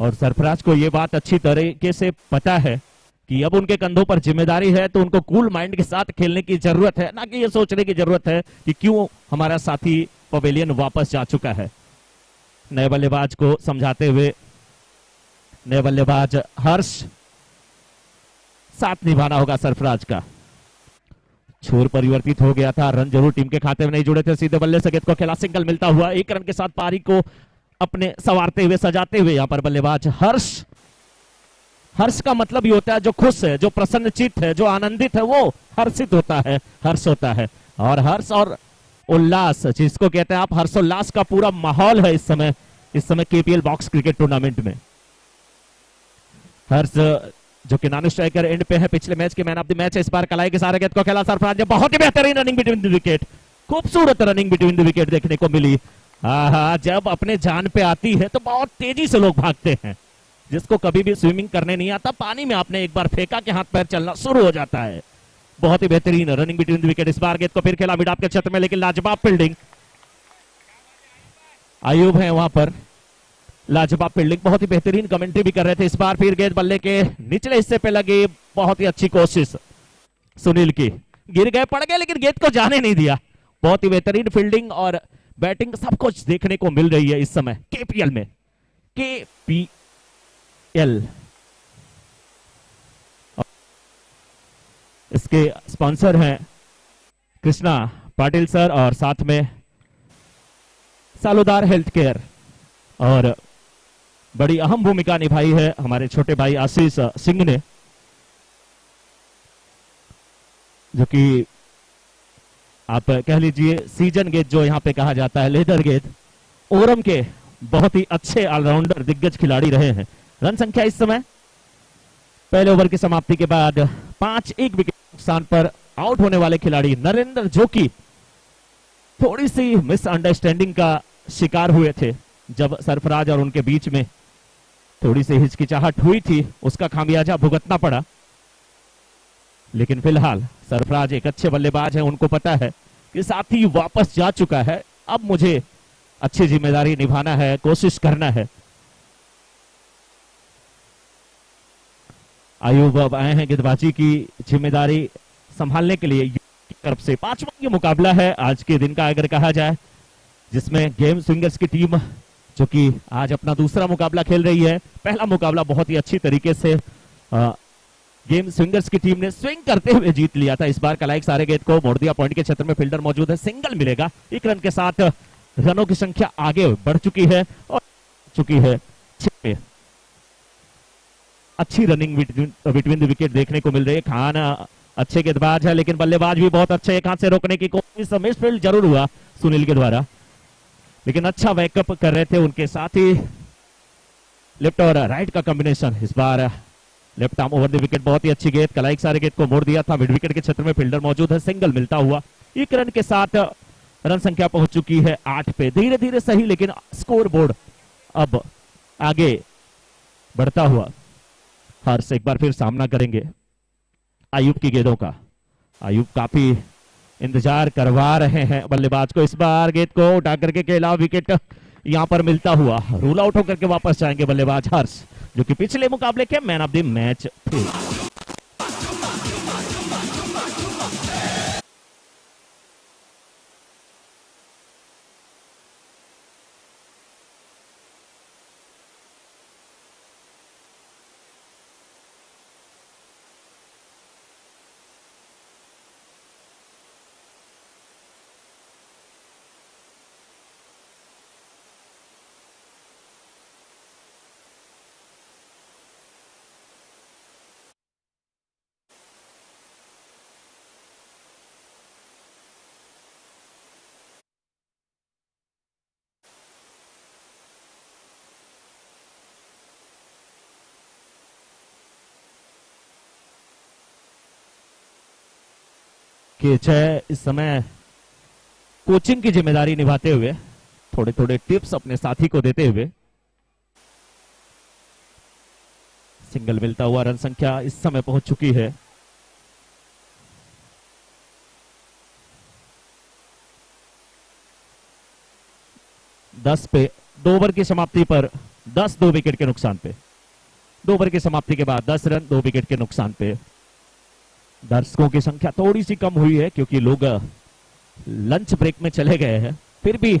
और सरफराज को यह बात अच्छी तरीके से पता है कि अब उनके कंधों पर जिम्मेदारी है, तो उनको कूल माइंड के साथ खेलने की जरूरत है, ना कि ये सोचने की जरूरत है कि क्यों हमारा साथी पवेलियन वापस जा चुका है। नए बल्लेबाज को समझाते हुए नए बल्लेबाज हर्ष, साथ निभाना होगा सरफराज का। छोर परिवर्तित हो गया था, रन जरूर टीम के खाते में नहीं जुड़े थे। सीधे बल्ले से गेंद को खेला, सिंगल मिलता हुआ, एक रन के साथ पारी को अपने संवारते हुए सजाते हुए यहां पर बल्लेबाज हर्ष। हर्ष का मतलब ये होता है जो खुश है, जो प्रसन्नचित्त है, जो आनंदित है, वो हर्षित होता है, हर्ष होता है। और हर्ष और उल्लास जिसको कहते हैं आप, हर्षोल्लास का पूरा माहौल है इस समय केपीएल बॉक्स क्रिकेट टूर्नामेंट में। हर्ष जो कि नॉन स्ट्राइकर एंड पे है, पिछले मैच के मैन ऑफ द मैच है। इस बार कलाई के सारे गेंद को खेला सरफराज ने, बहुत ही बेहतरीन रनिंग बिटवीन द विकेट, खूबसूरत रनिंग बिटवीन द विकेट देखने को मिली। हाँ, जब अपने जान पे आती है तो बहुत तेजी से लोग भागते हैं। जिसको कभी भी स्विमिंग करने नहीं आता, पानी में आपने एक बार फेंका कि हाथ पैर चलना शुरू हो जाता है। बहुत ही बेहतरीन रनिंग बिटवीन द विकेट। इस बार गेंद को फिर खेला मिड ऑफ के क्षेत्र में, लेकिन लाजवाब फील्डिंग, आयुब है वहां पर, लाजवाब फील्डिंग, बहुत ही बेहतरीन कमेंट्री भी कर रहे थे। इस बार फिर गेंद बल्ले के निचले हिस्से पे लगी, बहुत ही अच्छी कोशिश सुनील की, गिर गए, पड़ गए, लेकिन गेंद को जाने नहीं दिया। बहुत ही बेहतरीन फील्डिंग और बैटिंग सब कुछ देखने को मिल रही है इस समय केपीएल में। केपीएल इसके स्पॉन्सर हैं कृष्णा पाटिल सर और साथ में सालोदार हेल्थ केयर, और बड़ी अहम भूमिका निभाई है हमारे छोटे भाई आशीष सिंह ने, जो कि आप कह लीजिए सीजन गेंद जो यहां पे कहा जाता है, लेदर गेंद, ओरम के बहुत ही अच्छे ऑलराउंडर दिग्गज खिलाड़ी रहे हैं। रन संख्या इस समय पहले ओवर की समाप्ति के बाद 5-1 विकेट नुकसान पर आउट होने वाले खिलाड़ी नरेंद्र, जो कि थोड़ी सी मिसअंडरस्टैंडिंग का शिकार हुए थे जब सरफराज और उनके बीच में थोड़ी सी हिचकिचाहट हुई थी, उसका खामियाजा भुगतना पड़ा। लेकिन फिलहाल सरफराज एक अच्छे बल्लेबाज हैं, उनको पता है कि साथी वापस जा चुका है, अब मुझे अच्छी जिम्मेदारी निभाना है, कोशिश करना है। आयुब अब आए हैं गेंदबाजी की जिम्मेदारी संभालने के लिए की तरफ से। पांचवा ये मुकाबला है आज के दिन का अगर कहा जाए, जिसमें गेम स्विंगर्स की टीम जो कि आज अपना दूसरा मुकाबला खेल रही है। पहला मुकाबला बहुत ही अच्छी तरीके से गेम स्विंगर्स की टीम ने स्विंग करते हुए जीत लिया था। इस बार कलाई सारे गेंद को मोड़ दिया, पॉइंट के क्षेत्र में फील्डर मौजूद है, सिंगल मिलेगा। एक रन के साथ रनों की संख्या आगे बढ़ चुकी है और चुकी है 6। अच्छी रनिंग बिटवीन द विकेट देखने को मिल रही है। खान अच्छे गेंदबाज है, लेकिन बल्लेबाज भी बहुत अच्छे, एक हाथ से रोकने की कोशिश मिसफील्ड जरूर हुआ सुनील के द्वारा, लेकिन अच्छा बैकअप कर रहे थे उनके साथ ही लेफ्ट और राइट का कॉम्बिनेशन। इस बार left arm over the wicket, बहुत ही अच्छी गेंद, कलाई सारे गेंद को मोड़ दिया था, मिड विकेट के क्षेत्र में फील्डर मौजूद है, सिंगल मिलता हुआ। एक रन के साथ रन संख्या पहुंच चुकी है 8 पे। धीरे धीरे सही, लेकिन स्कोर बोर्ड अब आगे बढ़ता हुआ। हर्ष एक बार फिर सामना करेंगे आयुब की गेंदों का। आयुब काफी इंतजार करवा रहे हैं बल्लेबाज को। इस बार गेंद को उठा करके खेला, विकेट यहां पर मिलता हुआ, रूल आउट होकर के वापस जाएंगे बल्लेबाज हर्ष, जो कि पिछले मुकाबले के मैन ऑफ द मैच थे। कि जय इस समय कोचिंग की जिम्मेदारी निभाते हुए, थोड़े थोड़े टिप्स अपने साथी को देते हुए, सिंगल मिलता हुआ, रन संख्या इस समय पहुंच चुकी है 10 पे। 2 ओवर की समाप्ति पर 10 2 विकेट के नुकसान पे। 2 ओवर की समाप्ति के बाद 10 रन 2 विकेट के नुकसान पे। दर्शकों की संख्या थोड़ी सी कम हुई है क्योंकि लोग लंच ब्रेक में चले गए हैं। फिर भी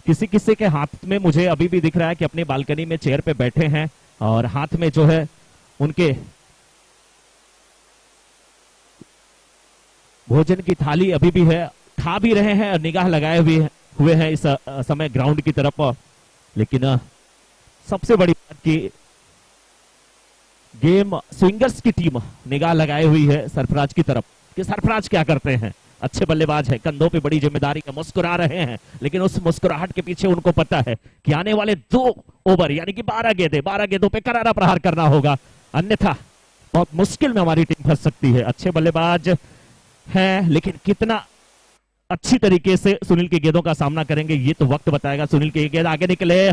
किसी किसी के हाथ में मुझे अभी भी दिख रहा है कि अपनी बालकनी में चेयर पे बैठे हैं और हाथ में जो है उनके भोजन की थाली अभी भी है, खा भी रहे हैं और निगाह लगाए हुए हैं इस समय ग्राउंड की तरफ। लेकिन सबसे बड़ी बात की गेम स्विंगर्स की टीम निगाह लगाए हुई है सरफराज की तरफ कि सरफराज क्या करते हैं। अच्छे बल्लेबाज है, कंधों पे बड़ी जिम्मेदारी है, मुस्कुरा रहे हैं, लेकिन उस मुस्कुराहट के पीछे उनको पता है कि आने वाले 2 ओवर यानी कि 12 गेंदों पे करारा प्रहार करना होगा, अन्यथा बहुत मुश्किल में हमारी टीम फंस सकती है। अच्छे बल्लेबाज हैं, लेकिन कितना अच्छी तरीके से सुनील की गेंदों का सामना करेंगे ये तो वक्त बताएगा। सुनील की गेंद आगे निकले,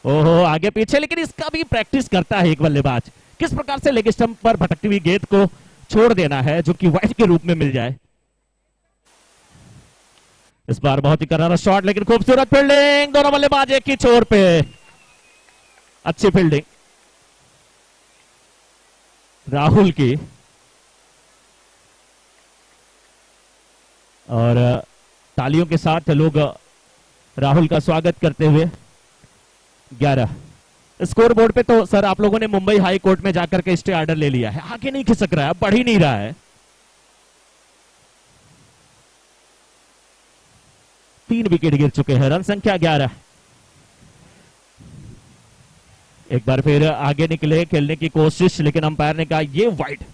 ओहो आगे पीछे, लेकिन इसका भी प्रैक्टिस करता है एक बल्लेबाज, किस प्रकार से लेग स्टंप पर भटकती हुई गेंद को छोड़ देना है जो कि वाइड के रूप में मिल जाए। इस बार बहुत ही करारा शॉट, लेकिन खूबसूरत फील्डिंग, दोनों बल्लेबाज एक ही छोर पे, अच्छी फील्डिंग राहुल की। और तालियों के साथ लोग राहुल का स्वागत करते हुए 11 स्कोर बोर्ड पे तो सर आप लोगों ने मुंबई हाई कोर्ट में जाकर के स्टे ऑर्डर ले लिया है, आगे नहीं खिसक रहा है, बढ़ ही नहीं रहा है। 3 विकेट गिर चुके हैं, रन संख्या 11। एक बार फिर आगे निकले खेलने की कोशिश, लेकिन अंपायर ने कहा ये वाइड।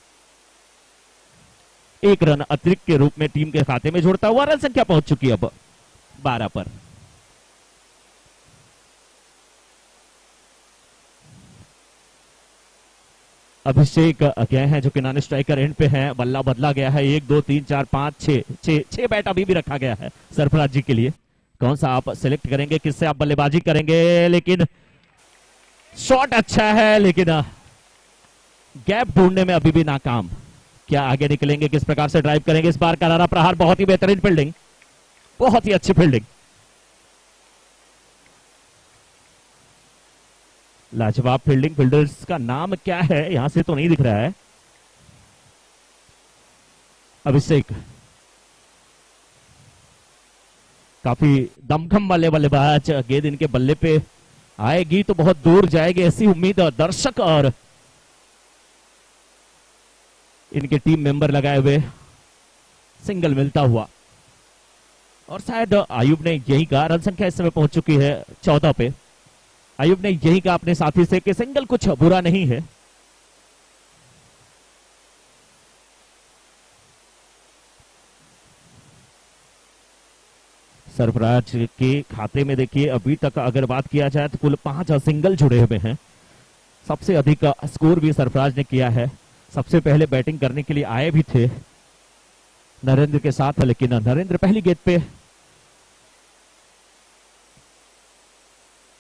1 रन अतिरिक्त के रूप में टीम के खाते में जोड़ता हुआ रन संख्या पहुंच चुकी है अब 12 पर। अभिषेक गए हैं जो कि नॉन स्ट्राइकर एंड पे हैं, बल्ला बदला गया है, 1 2 3 4 5 6 बैट अभी भी रखा गया है सरफराज जी के लिए। कौन सा आप सिलेक्ट करेंगे, किससे आप बल्लेबाजी करेंगे, लेकिन शॉट अच्छा है, लेकिन गैप ढूंढने में अभी भी नाकाम। क्या आगे निकलेंगे, किस प्रकार से ड्राइव करेंगे, इस बार करारा प्रहार, बहुत ही बेहतरीन फील्डिंग, बहुत ही अच्छी फील्डिंग, लाजवाब फील्डिंग। फील्डर्स का नाम क्या है यहां से तो नहीं दिख रहा है। अभिषेक काफी दमखम वाले बल्लेबाज, गेंद इनके बल्ले पे आएगी तो बहुत दूर जाएगी ऐसी उम्मीद दर्शक और इनके टीम मेंबर लगाए हुए। सिंगल मिलता हुआ और शायद आयुब ने यही कहा, रन संख्या इस समय पहुंच चुकी है 14 पे। आयुब ने यही कहा अपने साथी से कि सिंगल कुछ बुरा नहीं है। सरफराज के खाते में देखिए अभी तक अगर बात किया जाए तो कुल 5 सिंगल जुड़े हुए हैं। सबसे अधिक स्कोर भी सरफराज ने किया है। सबसे पहले बैटिंग करने के लिए आए भी थे नरेंद्र के साथ, लेकिन नरेंद्र पहली गेंद पे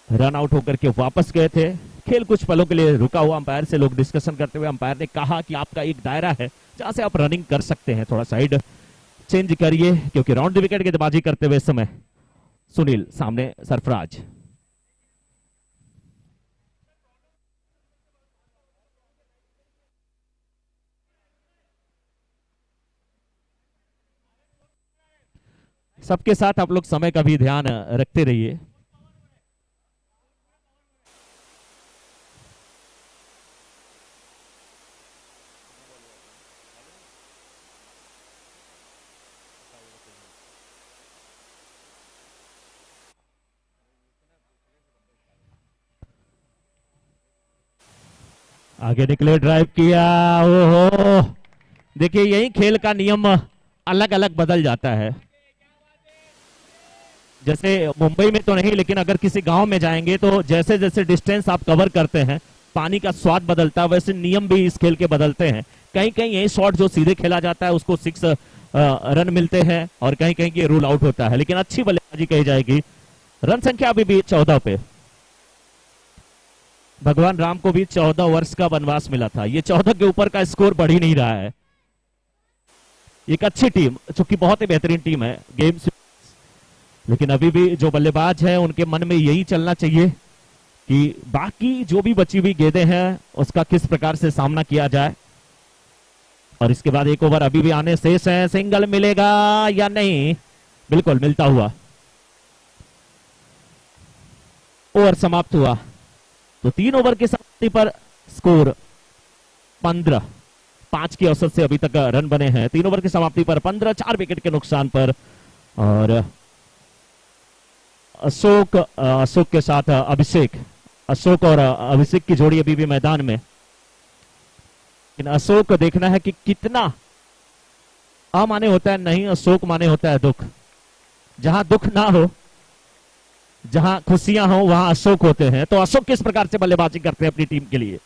रन आउट होकर के वापस गए थे। खेल कुछ पलों के लिए रुका हुआ, अंपायर से लोग डिस्कशन करते हुए अंपायर ने कहा कि आपका एक दायरा है जहां से आप रनिंग कर सकते हैं, थोड़ा साइड चेंज करिए, क्योंकि राउंड द विकेट गेंदबाजी करते हुए इस समय सुनील सामने सरफराज। सबके साथ आप लोग समय का भी ध्यान रखते रहिए। आगे निकले, ड्राइव किया, ओहो। देखिए यही खेल का नियम अलग अलग बदल जाता है। जैसे मुंबई में तो नहीं, लेकिन अगर किसी गांव में जाएंगे तो जैसे जैसे डिस्टेंस आप कवर करते हैं पानी का स्वाद बदलता है, वैसे नियम भी इस खेल के बदलते हैं। कहीं कहीं यही शॉट जो सीधे खेला जाता है उसको 6 रन मिलते हैं और कहीं कहीं ये रूल आउट होता है, लेकिन अच्छी बल्लेबाजी कही जाएगी। रन संख्या अभी भी 14 पे। भगवान राम को भी 14 वर्ष का वनवास मिला था, ये 14 के ऊपर का स्कोर बढ़ ही नहीं रहा है। एक अच्छी टीम, चूंकि बहुत ही बेहतरीन टीम है गेम्स, लेकिन अभी भी जो बल्लेबाज है उनके मन में यही चलना चाहिए कि बाकी जो भी बची हुई गेंदें हैं उसका किस प्रकार से सामना किया जाए। और इसके बाद एक ओवर अभी भी आने शेष है, सिंगल मिलेगा या नहीं, बिल्कुल मिलता हुआ। ओवर समाप्त हुआ। तो 3 ओवर की समाप्ति पर स्कोर 15, 5 की औसत से अभी तक रन बने हैं। 3 ओवर की समाप्ति पर 15, 4 विकेट के नुकसान पर। और अशोक के साथ अभिषेक, अशोक और अभिषेक की जोड़ी अभी भी मैदान में। लेकिन अशोक को देखना है कि कितना माने होता है नहीं, अशोक माने होता है दुख। जहां दुख ना हो, जहां खुशियां हो, वहां अशोक होते हैं। तो अशोक किस प्रकार से बल्लेबाजी करते हैं अपनी टीम के लिए,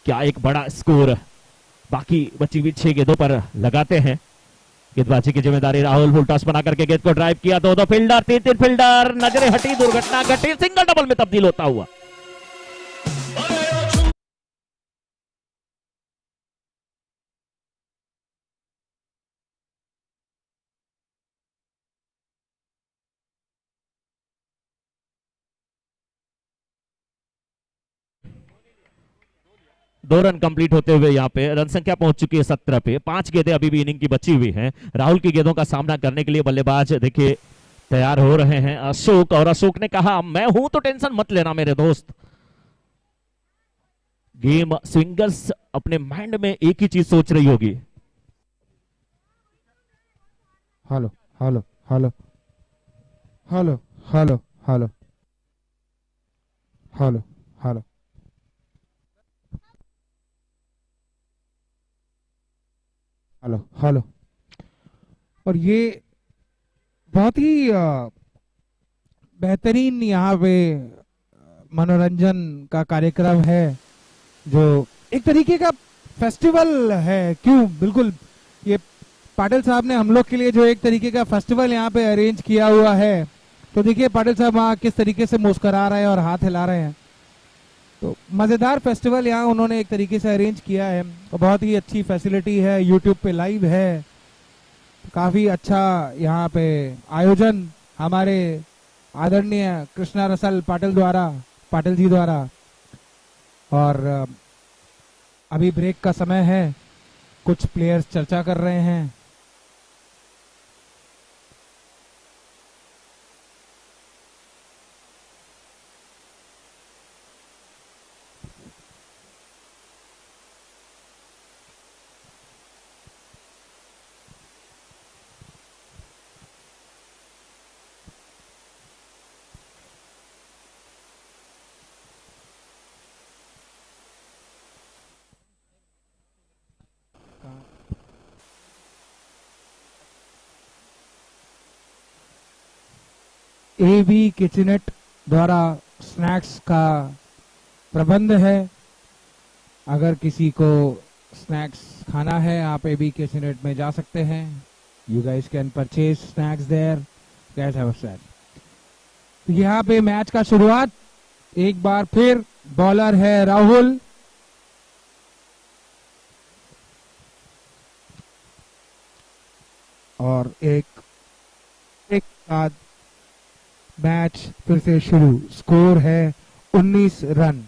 क्या एक बड़ा स्कोर बाकी बची हुई 6 गेंदों पर लगाते हैं। गेंदबाजी की जिम्मेदारी राहुल, फुल टॉस बना करके गेंद को ड्राइव किया, 2-2 फील्डर, 3-3 फील्डर, नजरें हटी, दुर्घटना घटी, सिंगल डबल में तब्दील होता हुआ। दो रन कंप्लीट होते हुए यहाँ पे रन संख्या पहुंच चुकी है 17 पे। 5 गेंदें अभी भी इनिंग की बची हुई हैं। राहुल की गेंदों का सामना करने के लिए बल्लेबाज देखिए तैयार हो रहे हैं अशोक। और अशोक ने कहा मैं हूं तो टेंशन मत लेना मेरे दोस्त। गेम स्विंगर्स अपने माइंड में एक ही चीज सोच रही होगी। Hello hello hello hello hello hello hello hello hello hello. और ये बहुत ही बेहतरीन यहाँ पे मनोरंजन का कार्यक्रम है, जो एक तरीके का फेस्टिवल है। क्यों, बिल्कुल ये पाटिल साहब ने हम लोग के लिए जो एक तरीके का फेस्टिवल यहाँ पे अरेंज किया हुआ है। तो देखिए पाटिल साहब वहाँ किस तरीके से मुस्कुरा रहे हैं और हाथ हिला रहे हैं। तो मज़ेदार फेस्टिवल यहाँ उन्होंने एक तरीके से अरेंज किया है। तो बहुत ही अच्छी फैसिलिटी है, यूट्यूब पे लाइव है, काफ़ी अच्छा यहाँ पे आयोजन हमारे आदरणीय कृष्णा रसल पाटिल जी द्वारा। और अभी ब्रेक का समय है, कुछ प्लेयर्स चर्चा कर रहे हैं। एबी किचनेट द्वारा स्नैक्स का प्रबंध है। अगर किसी को स्नैक्स खाना है, आप एबी किचनेट में जा सकते हैं। You guys can purchase snacks there. Guys have a set. यहाँ पे मैच का शुरुआत एक बार फिर बॉलर है राहुल। और एक बाद मैच फिर से शुरू। स्कोर है 19 रन।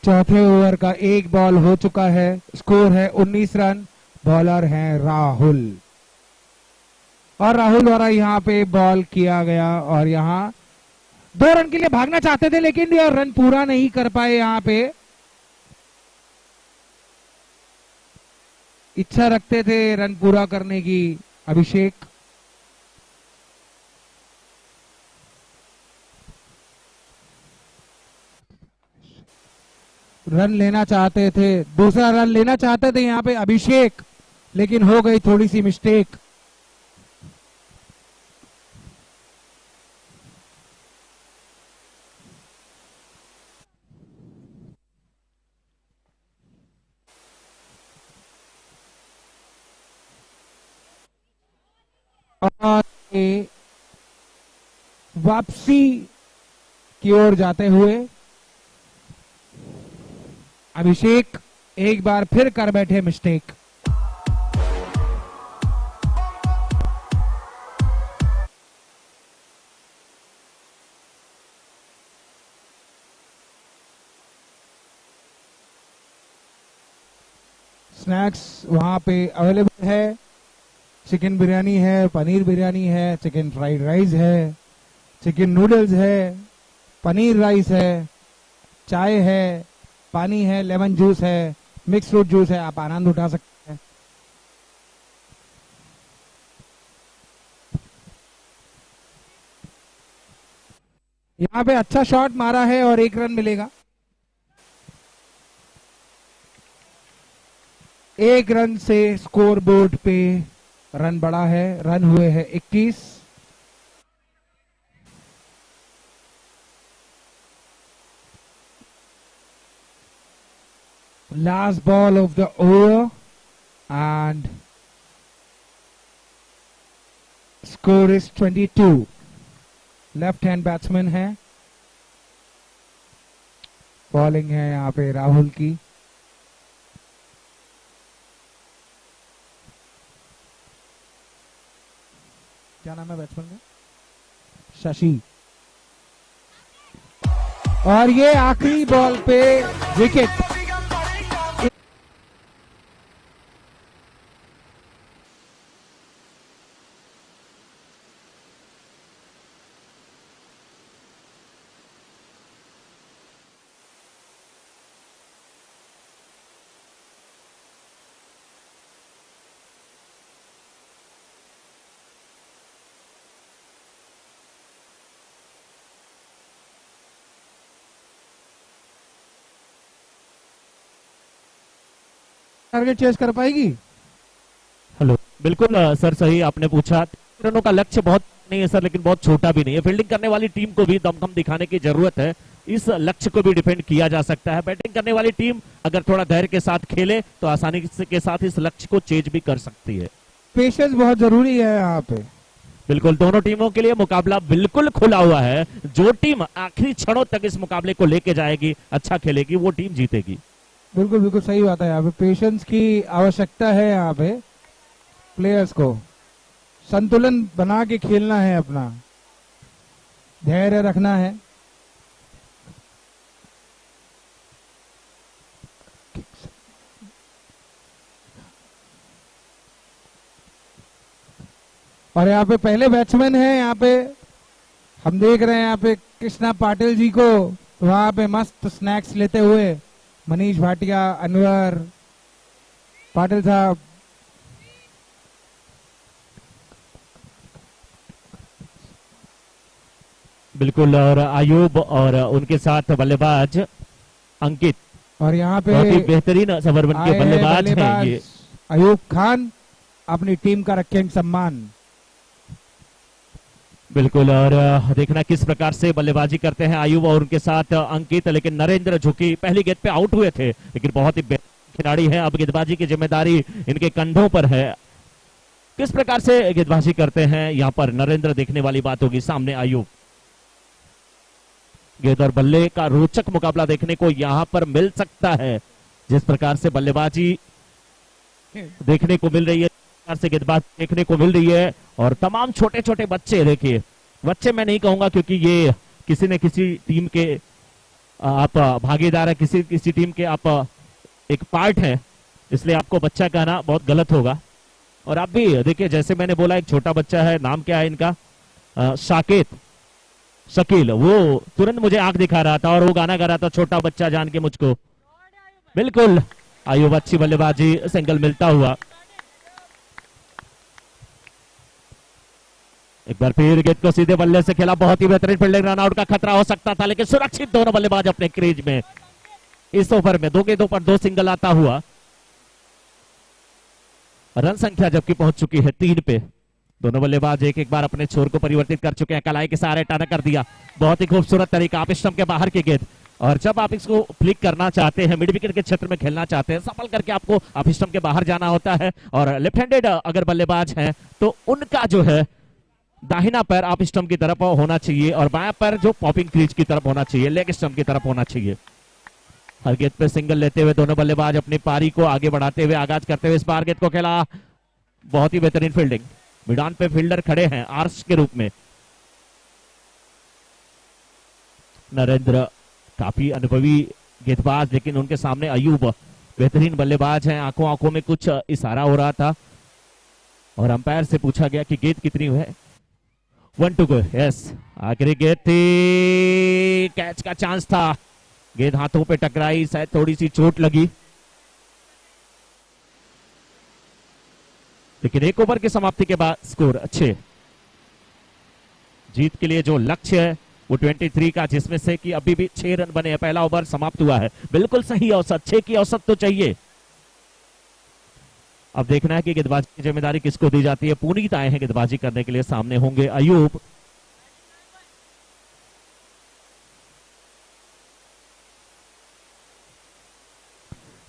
चौथे ओवर का एक बॉल हो चुका है। स्कोर है 19 रन। बॉलर हैं राहुल। और राहुल द्वारा यहाँ पे बॉल किया गया और यहाँ 2 रन के लिए भागना चाहते थे, लेकिन ये रन पूरा नहीं कर पाए। यहाँ पे इच्छा रखते थे रन पूरा करने की अभिषेक। रन लेना चाहते थे, दूसरा रन लेना चाहते थे यहाँ पे अभिषेक, लेकिन हो गई थोड़ी सी मिस्टेक। और वापसी की ओर जाते हुए अभिषेक एक बार फिर कर बैठे मिस्टेक। स्नैक्स वहाँ पे अवेलेबल है। चिकन बिरयानी है, पनीर बिरयानी है, चिकन फ्राइड राइस है, चिकन नूडल्स है, पनीर राइस है, चाय है, पानी है, लेमन जूस है, मिक्स फ्रूट जूस है। आप आनंद उठा सकते हैं। यहाँ पे अच्छा शॉट मारा है और 1 रन मिलेगा। 1 रन से स्कोर बोर्ड पे रन बढ़ा है। रन हुए हैं 21। Last ball of the over and score is 22। Left hand batsman है। बॉलिंग है यहाँ पे राहुल की। क्या नाम है बैट्समैन का? शशि। और ये आखिरी बॉल पे विकेट। टारगेट चेस कर पाएगी? हेलो, बिल्कुल सर, सही आपने पूछा। 3 रनों का लक्ष्य बहुत नहीं है सर, लेकिन बहुत छोटा भी नहीं है। फील्डिंग करने वाली टीम को भी दमखम दिखाने की जरूरत है। इस लक्ष्य को भी डिफेंड किया जा सकता है। बैटिंग करने वाली टीम अगर थोड़ा धैर्य के साथ खेले तो आसानी के साथ इस लक्ष्य को चेज भी कर सकती है। पेशेंस बहुत जरूरी है यहाँ पे। बिल्कुल, दोनों टीमों के लिए मुकाबला बिल्कुल खुला हुआ है। जो टीम आखिरी क्षणों तक इस मुकाबले को लेके जाएगी, अच्छा खेलेगी, वो टीम जीतेगी। बिल्कुल बिल्कुल सही बात है। यहाँ पे पेशेंस की आवश्यकता है। यहाँ पे प्लेयर्स को संतुलन बना के खेलना है, अपना धैर्य रखना है। और यहाँ पे पहले बैट्समैन है। यहाँ पे हम देख रहे हैं यहाँ पे कृष्णा पाटिल जी को वहां पे मस्त स्नैक्स लेते हुए। मनीष भाटिया, अनवर, पाटिल साहब। बिल्कुल, और आयुब और उनके साथ बल्लेबाज अंकित, और यहाँ पे बहुत ही बेहतरीन सबरबन के बल्लेबाज हैं ये। अयूब खान अपनी टीम का रखेंगे सम्मान। बिल्कुल, और देखना किस प्रकार से बल्लेबाजी करते हैं आयुब और उनके साथ अंकित। लेकिन नरेंद्र, जो कि पहली गेंद पे आउट हुए थे, लेकिन बहुत ही खिलाड़ी है, अब गेंदबाजी की जिम्मेदारी इनके कंधों पर है। किस प्रकार से गेंदबाजी करते हैं यहाँ पर नरेंद्र, देखने वाली बात होगी। सामने आयुब। गेंद और बल्ले का रोचक मुकाबला देखने को यहाँ पर मिल सकता है। जिस प्रकार से बल्लेबाजी देखने को मिल रही है, से गेंदबाज देखने को मिल रही है। और तमाम छोटे छोटे बच्चे, देखिए, बच्चे मैं नहीं कहूंगा क्योंकि ये किसी न किसी टीम के आप भागीदार है, किसी टीम के आप एक पार्ट है, इसलिए आपको बच्चा कहना बहुत गलत होगा। और आप भी देखिए, जैसे मैंने बोला, एक छोटा बच्चा है, नाम क्या है इनका? शाकित, शकील। वो तुरंत मुझे आंख दिखा रहा था और वो गाना गा रहा था, छोटा बच्चा जान के मुझको। बिल्कुल, आयुब अच्छी बल्लेबाजी, सिंगल मिलता हुआ। एक बार फिर गेंद को सीधे बल्ले से खेला, बहुत ही बेहतरीन फील्डिंग। रन आउट का खतरा हो सकता था, लेकिन सुरक्षित दोनों बल्लेबाज अपने क्रीज में। इस ओवर में 2 गेंदों पर 2 सिंगल आता हुआ। रन संख्या जबकि पहुंच चुकी है 3 पे। दोनों बल्लेबाज एक बार अपने छोर को परिवर्तित कर चुके हैं। कलाई के सहारे टर्न कर दिया, बहुत ही खूबसूरत तरीका। आप स्टंप के बाहर की गेंद, और जब आप इसको फ्लिक करना चाहते हैं, मिड विकेट के क्षेत्र में खेलना चाहते हैं, सफल करके आपको आप स्टंप के बाहर जाना होता है। और लेफ्ट हैंडेड अगर बल्लेबाज हैं तो उनका जो है दाहिना पैर आप स्टंप की तरफ होना चाहिए और बायां पैर जो पॉपिंग क्रीज की तरफ होना चाहिए, लेग स्टंप की तरफ होना चाहिए। हर गेंद पे सिंगल लेते हुए दोनों बल्लेबाज अपनी पारी को आगे बढ़ाते हुए, आगाज करते हुए इस बार गेंद को खेला। बहुत ही बेहतरीन फील्डिंग। मैदान पे फील्डर खड़े हैं आर्च के रूप में। नरेंद्र काफी अनुभवी गेंदबाज, लेकिन उनके सामने अयूब बेहतरीन बल्लेबाज हैं, आंखों आंखों में कुछ इशारा हो रहा था और अंपायर से पूछा गया कि गेंद कितनी है। 1 टू गो। यस, आखिरी गेंद थी, कैच का चांस था, गेंद हाथों पे टकराई, शायद थोड़ी सी चोट लगी, लेकिन एक ओवर की समाप्ति के बाद स्कोर अच्छे। जीत के लिए जो लक्ष्य है वो 23 का, जिसमें से कि अभी भी 6 रन बने हैं, पहला ओवर समाप्त हुआ है। बिल्कुल सही औसत, 6 की औसत तो चाहिए। अब देखना है कि गेंदबाजी की जिम्मेदारी किसको दी जाती है। पुनीत आए हैं गेंदबाजी करने के लिए, सामने होंगे अयूब।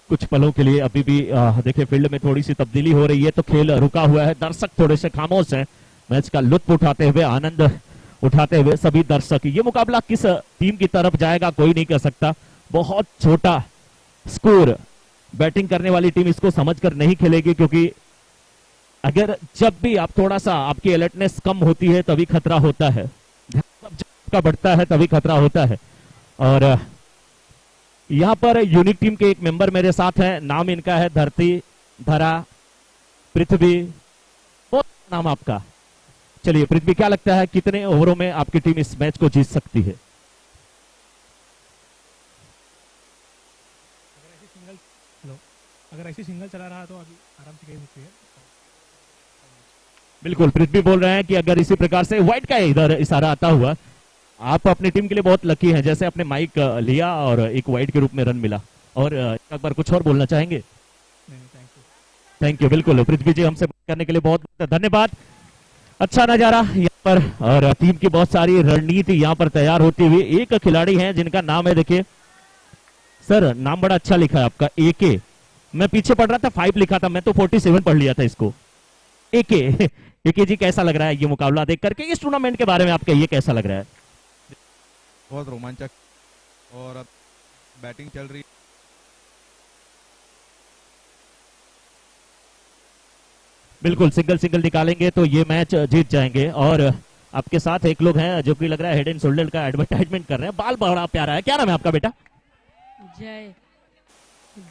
कुछ पलों के लिए अभी भी देखिए फील्ड में थोड़ी सी तब्दीली हो रही है, तो खेल रुका हुआ है, दर्शक थोड़े से खामोश हैं, मैच का लुत्फ उठाते हुए, आनंद उठाते हुए सभी दर्शक। ये मुकाबला किस टीम की तरफ जाएगा कोई नहीं कह सकता, बहुत छोटा स्कोर, बैटिंग करने वाली टीम इसको समझकर नहीं खेलेगी, क्योंकि अगर जब भी आप थोड़ा सा आपकी अलर्टनेस कम होती है तभी खतरा होता है, जब बढ़ता है तभी खतरा होता है। और यहां पर यूनिक टीम के एक मेंबर मेरे साथ हैं, नाम इनका है धरती, धरा, पृथ्वी, बहुत नाम आपका। चलिए पृथ्वी, क्या लगता है कितने ओवरों में आपकी टीम इस मैच को जीत सकती है? अगर ऐसी सिंगल चला रहा तो अभी आराम से खेल सकती है। बिल्कुल, पृथ्वी बोल रहे हैं कि अगर इसी प्रकार से वाइड का इधर इशारा आता हुआ, आप अपनी टीम के लिए बहुत लकी हैं, जैसे आपने माइक लिया और एक वाइड के रूप में रन मिला। और एक बार कुछ और बोलना चाहेंगे? Thank you. बिल्कुल पृथ्वी जी, हमसे बात करने के लिए बहुत बहुत धन्यवाद। अच्छा नजारा यहाँ पर, और टीम की बहुत सारी रणनीति यहाँ पर तैयार होती हुई। एक खिलाड़ी हैं जिनका नाम है, देखिए सर नाम बड़ा अच्छा लिखा है आपका, एके। मैं पीछे पढ़ रहा था 5 लिखा था, मैं तो 47 पढ़ लिया था इसको। एके एके जी, कैसा लग रहा है ये मुकाबला देख करके? इस टूर्नामेंट के बारे में आपका ये कैसा लग रहा है? बहुत रोमांचक, और अब बैटिंग चल रही। बिल्कुल, सिंगल सिंगल निकालेंगे तो ये मैच जीत जाएंगे। और आपके साथ एक लोग हैं जो कि लग रहा है हेड एंड शोल्डर का एडवर्टाइजमेंट कर रहे हैं, बाल बड़ा प्यारा है। क्या नाम है आपका बेटा? जय।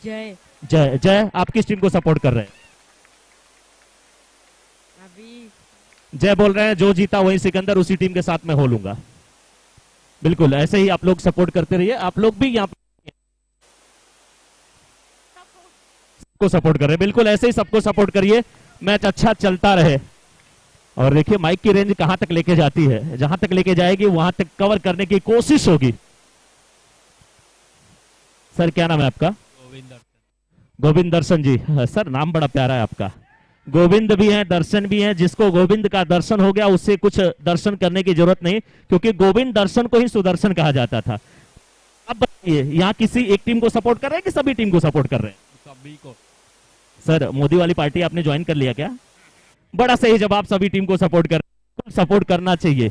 जय। जय। जय, आप किस टीम को सपोर्ट कर रहे हैं? अभी जय बोल रहे हैं जो जीता वही सिकंदर, उसी टीम के साथ मैं हो लूंगा। बिल्कुल, ऐसे ही आप लोग सपोर्ट करते रहिए। आप लोग भी यहाँ सबको सपोर्ट कर रहे हैं, बिल्कुल ऐसे ही सबको सपोर्ट करिए, मैच अच्छा चलता रहे। और देखिए माइक की रेंज कहां तक लेके जाती है, जहां तक लेके जाएगी वहां तक कवर करने की कोशिश होगी। सर क्या नाम है आपका? गोविंद दर्शन जी। सर नाम बड़ा प्यारा है आपका, गोविंद भी है दर्शन भी है। जिसको गोविंद का दर्शन हो गया उससे कुछ दर्शन करने की जरूरत नहीं, क्योंकि गोविंद दर्शन को ही सुदर्शन कहा जाता था। अब बताइए, यहाँ किसी एक टीम को सपोर्ट कर रहे हैं कि सभी टीम को सपोर्ट कर रहे हैं? सभी को। सर मोदी वाली पार्टी आपने ज्वाइन कर लिया क्या? बड़ा सही जवाब, सभी टीम को सपोर्ट कर, सपोर्ट करना चाहिए।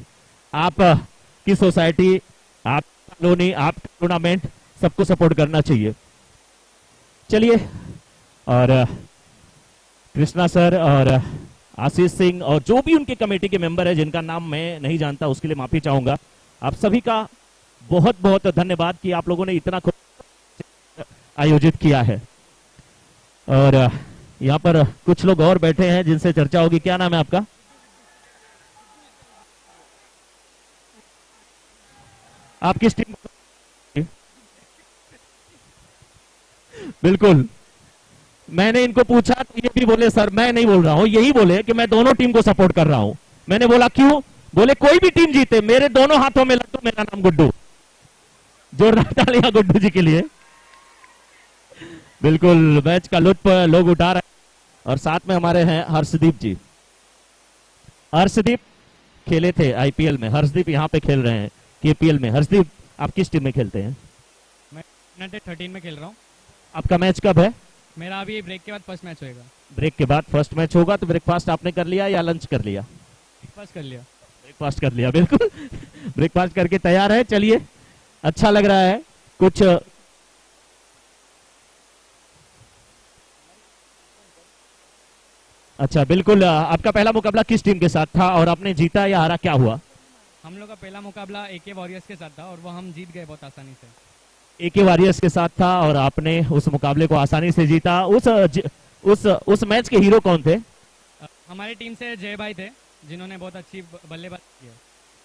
आप की सोसाइटी, आप कॉलोनी, आप टूर्नामेंट, सबको सपोर्ट करना चाहिए। चलिए, और कृष्णा सर और आशीष सिंह और जो भी उनके कमेटी के मेंबर है जिनका नाम मैं नहीं जानता उसके लिए माफी चाहूंगा। आप सभी का बहुत बहुत धन्यवाद कि आप लोगों ने इतना आयोजित किया है। और यहाँ पर कुछ लोग और बैठे हैं जिनसे चर्चा होगी। क्या नाम है आपका? आप किस टीम? बिल्कुल, मैंने इनको पूछा तो ये भी बोले सर मैं नहीं बोल रहा हूं, यही बोले कि मैं दोनों टीम को सपोर्ट कर रहा हूं। मैंने बोला क्यों? बोले कोई भी टीम जीते मेरे दोनों हाथों में लड्डू, मेरा नाम गुड्डू। जोरदार तालियां गुड्डू जी के लिए। बिल्कुल, मैच का लुत्फ लोग उठा रहे हैं। और साथ में हमारे हैं हर्षदीप जी। हर्षदीप खेले थे आईपीएल में, हर्षदीप यहाँ पे खेल रहे हैं केपीएल में। हर्षदीप आप किस टीम में खेलते हैं? मैं 13 में खेल रहा हूँ। आपका मैच कब है? मेरा अभी ब्रेक के बाद फर्स्ट मैच होएगा। ब्रेक के बाद फर्स्ट मैच होगा, तो ब्रेकफास्ट आपने कर लिया या लंच कर लिया? ब्रेकफास्ट कर लिया। ब्रेकफास्ट कर लिया, बिल्कुल ब्रेकफास्ट करके तैयार है। चलिए, अच्छा लग रहा है। कुछ अच्छा, बिल्कुल। आपका पहला मुकाबला किस टीम के साथ था और आपने जीता या हारा, क्या हुआ? हम लोग का पहला मुकाबला एके वॉरियर्स के साथ था और वो हम जीत गए बहुत आसानी से। AK वॉरियर्स के साथ था और आपने उस मुकाबले को आसानी से जीता। उस मैच के हीरो कौन थे? हमारी टीम से जय भाई थे, जिन्होंने बहुत अच्छी बल्लेबाजी की है।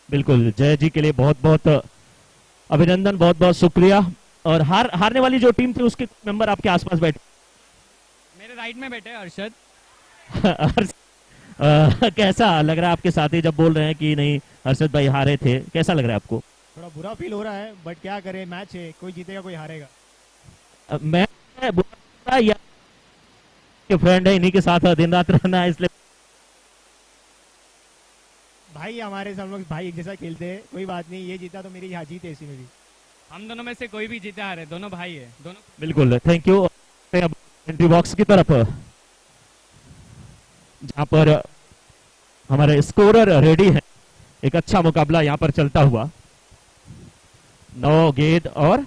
बिल्कुल, जय जी के लिए बहुत बहुत अभिनंदन, बहुत बहुत शुक्रिया। और हारने वाली जो टीम थी उसके मेंबर आपके आसपास बैठे? मेरे राइट में बैठे अरशद। कैसा लग रहा है आपके साथी जब बोल रहे हैं कि नहीं हर्षद भाई हारे थे, कैसा लग रहा है आपको? थोड़ा बुरा फील हो रहा है, बट क्या करें, मैच है, कोई जीतेगा कोई हारेगा। मैं बुरा या के फ्रेंड है, इन्हीं के साथ दिन रात रहना है, इसलिए भाई हमारे सब लोग भाई एक जैसा खेलते हैं, कोई बात नहीं, ये जीता तो मेरी यहाँ जीत है इसी में भी। हम दोनों में से कोई भी जीते हारे, दोनों भाई है दोनों। बिल्कुल, थैंक यू। एंट्री बॉक्स की तरफ जहां पर हमारे स्कोरर रेडी है, एक अच्छा मुकाबला यहां पर चलता हुआ। 9 गेंद और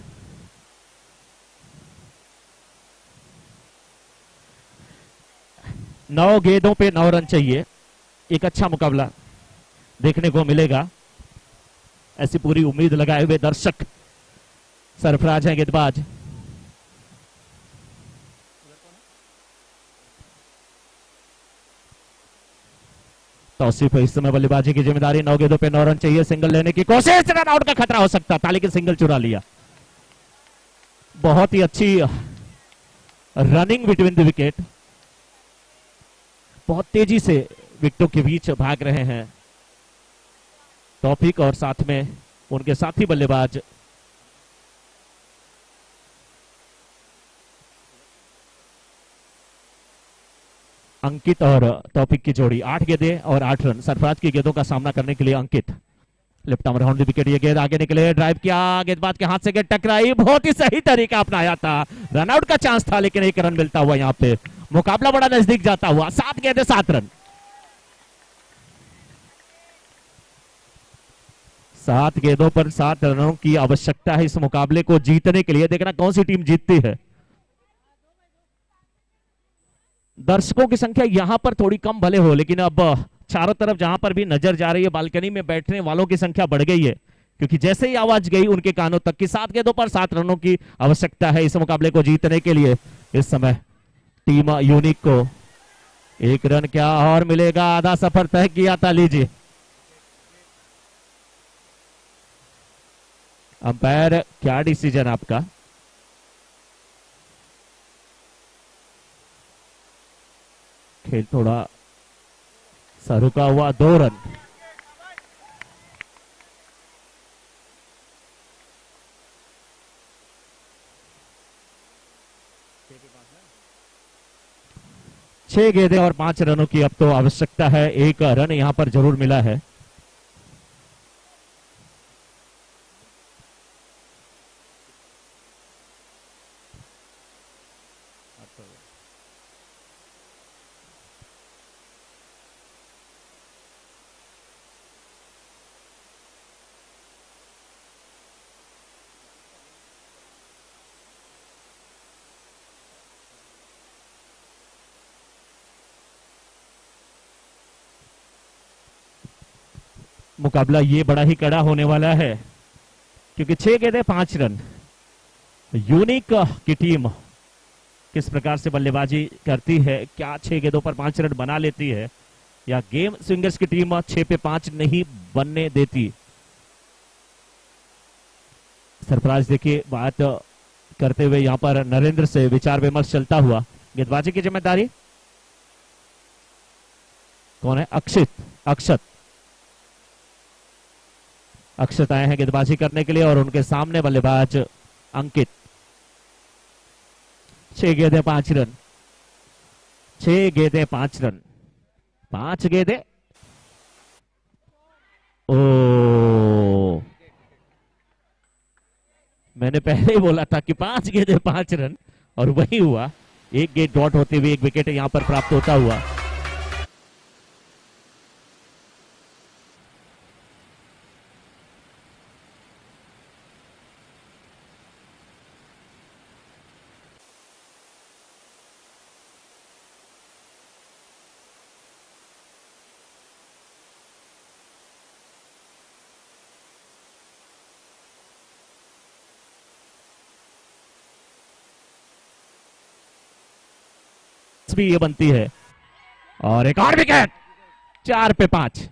9 गेंदों पे 9 रन चाहिए। एक अच्छा मुकाबला देखने को मिलेगा, ऐसी पूरी उम्मीद लगाए हुए दर्शक। सरफराज है गेंदबाज, तौसीफ इस समय बल्लेबाजी की जिम्मेदारी। 9 गेंदों पे 9 रन चाहिए, सिंगल लेने की कोशिश, रन आउट का खतरा हो सकता था लेकिन सिंगल चुरा लिया। बहुत ही अच्छी रनिंग बिटवीन द विकेट, बहुत तेजी से विकेटों के बीच भाग रहे हैं तौफीक और साथ में उनके साथी बल्लेबाज। अंकित और तौफीक की जोड़ी 8 गेंदें और 8 रन। सरफराज की गेंदों का सामना करने के लिए Ankit left arm round the wicket, ये गेंद आगे निकले, ड्राइव किया, गेंदबाज के हाथ से गेंद टकराई, बहुत ही सही तरीका अपनाया था, रन आउट का चांस था लेकिन एक रन मिलता हुआ यहां पे मुकाबला बड़ा नजदीक जाता हुआ। 7 गेंदें 7 रन, 7 गेंदों पर 7 रनों की आवश्यकता है इस मुकाबले को जीतने के लिए। देखना कौन सी टीम जीतती है। दर्शकों की संख्या यहां पर थोड़ी कम भले हो, लेकिन अब चारों तरफ जहां पर भी नजर जा रही है, बालकनी में बैठने वालों की संख्या बढ़ गई है, क्योंकि जैसे ही आवाज गई उनके कानों तक कि 7 गेंदों पर 7 रनों की आवश्यकता है इस मुकाबले को जीतने के लिए। इस समय टीम यूनिक को 1 रन क्या और मिलेगा, आधा सफर तय किया था। लीजिए अंपायर, क्या डिसीजन आपका? खेल थोड़ा सा रुका हुआ, 2 रन। छह गेंदें और 5 रनों की अब तो आवश्यकता है। 1 रन यहां पर जरूर मिला है। मुकाबला ये बड़ा ही कड़ा होने वाला है, क्योंकि 6 गेंदें 5 रन। यूनिक की टीम किस प्रकार से बल्लेबाजी करती है, क्या 6 गेंदों पर 5 रन बना लेती है, या गेम स्विंगर्स की टीम 6 पे 5 नहीं बनने देती। सरफराज देखिए बात करते हुए यहां पर नरेंद्र से विचार विमर्श चलता हुआ। गेंदबाजी की जिम्मेदारी कौन है? अक्षत आए हैं गेंदबाजी करने के लिए और उनके सामने बल्लेबाज अंकित। 6 गेंदें 5 रन, 6 गेंदें 5 रन, 5 गेंदें। ओ, मैंने पहले ही बोला था कि 5 गेंदें 5 रन, और वही हुआ। 1 गेंद डॉट होते हुए 1 विकेट यहां पर प्राप्त होता हुआ। भी ये बनती है। और एक और विकेट, 4 पे 5।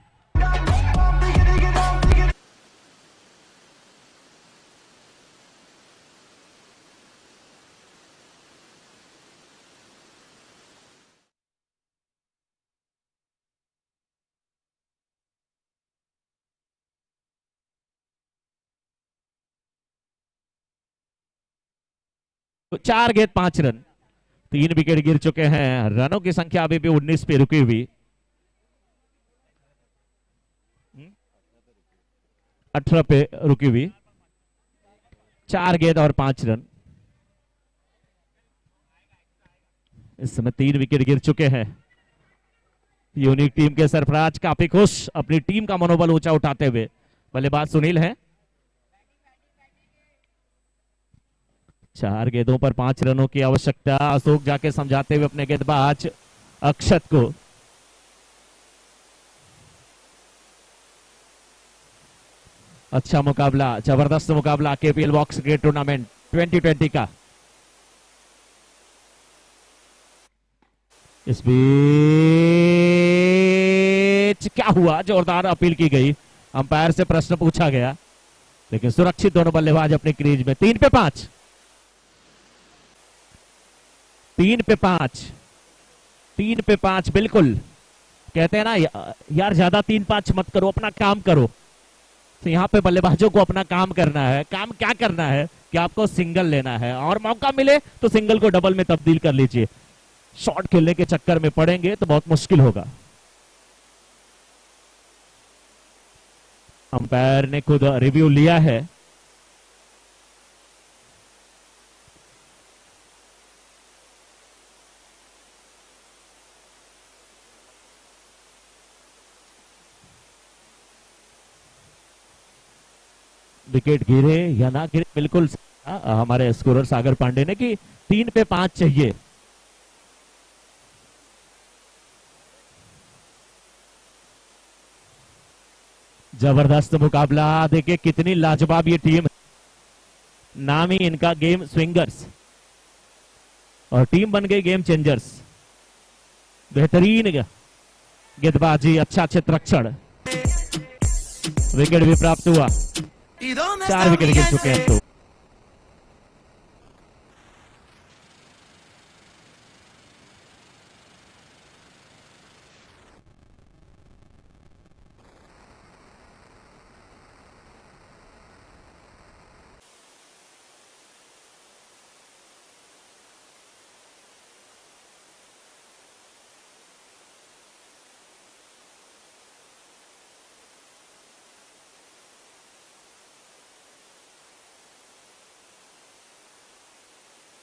तो 4 गेंद 5 रन, 3 विकेट गिर चुके हैं। रनों की संख्या अभी भी 19 पे रुकी हुई, 18 पे रुकी हुई। 4 गेंद और 5 रन। इस समय 3 विकेट गिर चुके हैं। यूनिक टीम के सरफराज काफी खुश, अपनी टीम का मनोबल ऊंचा उठाते हुए। बल्लेबाज सुनील है। 4 गेंदों पर 5 रनों की आवश्यकता। अशोक जाके समझाते हुए अपने गेंदबाज अक्षत को। अच्छा मुकाबला, जबरदस्त मुकाबला केपीएल बॉक्स क्रिकेट टूर्नामेंट 2020 का। इस बीच क्या हुआ, जोरदार अपील की गई, अंपायर से प्रश्न पूछा गया, लेकिन सुरक्षित दोनों बल्लेबाज अपने क्रीज में। 3 पे 5, 3 पे 5, 3 पे 5। बिल्कुल कहते हैं ना यार, ज्यादा 3-5 मत करो, अपना काम करो। तो यहाँ पे बल्लेबाजों को अपना काम करना है। काम क्या करना है कि आपको सिंगल लेना है, और मौका मिले तो सिंगल को डबल में तब्दील कर लीजिए। शॉट खेलने के चक्कर में पड़ेंगे तो बहुत मुश्किल होगा। अंपायर ने खुद रिव्यू लिया है। विकेट गिरे या ना गिरे, बिल्कुल हमारे स्कोरर सागर पांडे ने कि 3 पे 5 चाहिए। जबरदस्त मुकाबला, देखिए कितनी लाजवाब ये टीम है। नाम ही इनका गेम स्विंगर्स, और टीम बन गई गेम चेंजर्स। बेहतरीन गेंदबाजी, अच्छा क्षेत्ररक्षण, विकेट भी प्राप्त हुआ। 4 विकेट गिर चुके हैं तो।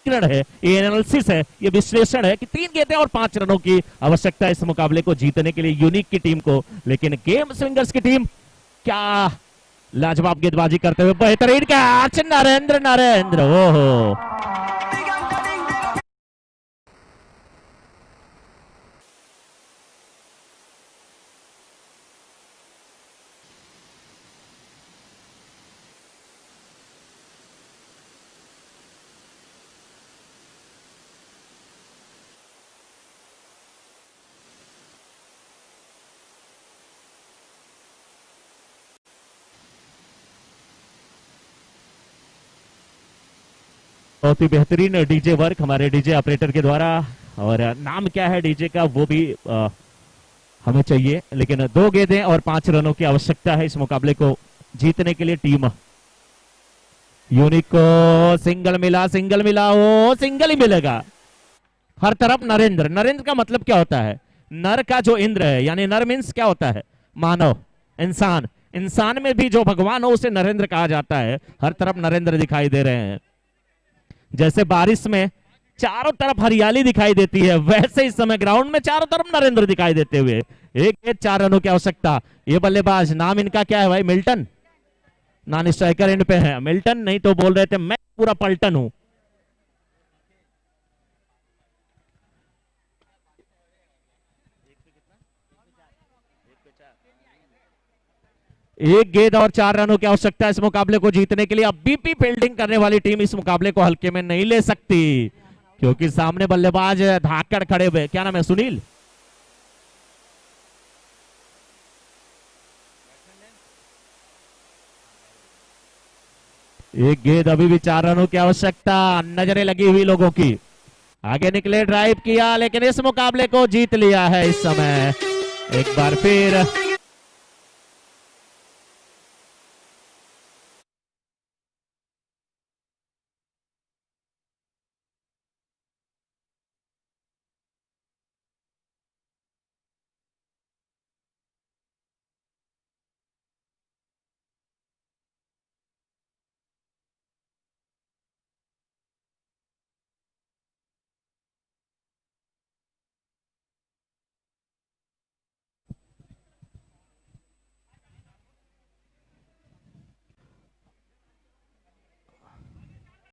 है, ये एनालिसिस है, ये विश्लेषण है कि 3 गेंदें और 5 रनों की आवश्यकता है इस मुकाबले को जीतने के लिए यूनिक की टीम को। लेकिन गेम स्विंगर्स की टीम क्या लाजवाब गेंदबाजी करते हुए, बेहतरीन कैच, नरेंद्र नरेंद्र, ओहो। बहुत ही बेहतरीन डीजे वर्क हमारे डीजे ऑपरेटर के द्वारा, और नाम क्या है डीजे का वो भी हमें चाहिए। लेकिन 2 गेंदें और 5 रनों की आवश्यकता है इस मुकाबले को जीतने के लिए। टीम यूनिक को सिंगल मिला, सिंगल मिला, ओ सिंगल ही मिलेगा हर तरफ। नरेंद्र, नरेंद्र का मतलब क्या होता है? नर का जो इंद्र है, यानी नर मीन्स क्या होता है? मानव, इंसान। इंसान में भी जो भगवान हो उसे नरेंद्र कहा जाता है। हर तरफ नरेंद्र दिखाई दे रहे हैं। जैसे बारिश में चारों तरफ हरियाली दिखाई देती है, वैसे इस समय ग्राउंड में चारों तरफ नरेंद्र दिखाई देते हुए। 1 गेंद 4 रनों की आवश्यकता। ये बल्लेबाज, नाम इनका क्या है भाई? मिल्टन। नॉन स्ट्राइकर एंड पे है मिल्टन, नहीं तो बोल रहे थे मैं पूरा पलटन हूं। एक गेंद और 4 रनों की आवश्यकता है इस मुकाबले को जीतने के लिए। अब बीपी फील्डिंग करने वाली टीम इस मुकाबले को हल्के में नहीं ले सकती, क्योंकि सामने बल्लेबाज धाकड़ खड़े हुए, क्या नाम है, सुनील। एक गेंद, अभी भी 4 रनों की आवश्यकता, नजरें लगी हुई लोगों की। आगे निकले, ड्राइव किया, लेकिन इस मुकाबले को जीत लिया है इस समय। एक बार फिर